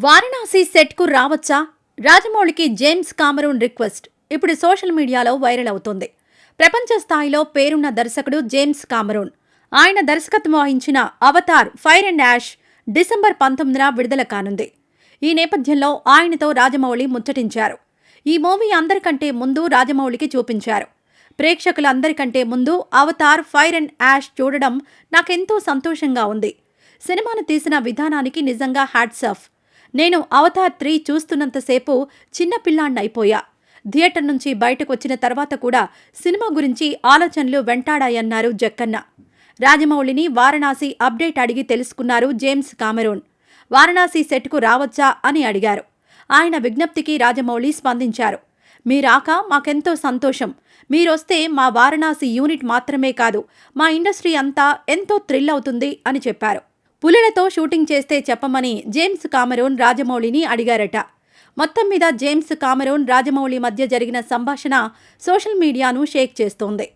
వారణాసి సెట్కు రావచ్చా? రాజమౌళికి James Cameron request ఇప్పుడు సోషల్ మీడియాలో వైరల్ అవుతోంది. ప్రపంచ స్థాయిలో పేరున్న దర్శకుడు జేమ్స్ కామరూన్. ఆయన దర్శకత్వం వహించిన Avatar fire and ash December 19న విడుదల కానుంది. ఈ నేపథ్యంలో ఆయనతో రాజమౌళి ముచ్చటించారు. ఈ మూవీ అందరికంటే ముందు రాజమౌళికి చూపించారు. ప్రేక్షకులందరికంటే ముందు అవతార్ ఫైర్ అండ్ యాష్ చూడడం నాకెంతో సంతోషంగా ఉంది. సినిమాను తీసిన విధానానికి నిజంగా హ్యాట్స్ ఆఫ్. నేను అవతార్ 3 చూస్తున్నంతసేపు చిన్నపిల్లాన్నైపోయా. థియేటర్ నుంచి బయటకొచ్చిన తర్వాత కూడా సినిమా గురించి ఆలోచనలు వెంటాడాయన్నారు జక్కన్న. రాజమౌళిని వారణాసి అప్డేట్ అడిగి తెలుసుకున్నారు జేమ్స్ కామరూన్. వారణాసి సెట్కు రావచ్చా అని అడిగారు. ఆయన విజ్ఞప్తికి రాజమౌళి స్పందించారు. మీ రాక మాకెంతో సంతోషం. మీరొస్తే మా వారణాసి యూనిట్ మాత్రమే కాదు, మా ఇండస్ట్రీ అంతా ఎంతో థ్రిల్ అవుతుంది అని చెప్పారు. పులులతో షూటింగ్ చేస్తే చెప్పమని జేమ్స్ కామరూన్ రాజమౌళిని అడిగారట. మొత్తం మీద జేమ్స్ కామరూన్ రాజమౌళి మధ్య జరిగిన సంభాషణ సోషల్ మీడియాను షేక్ చేస్తోంది.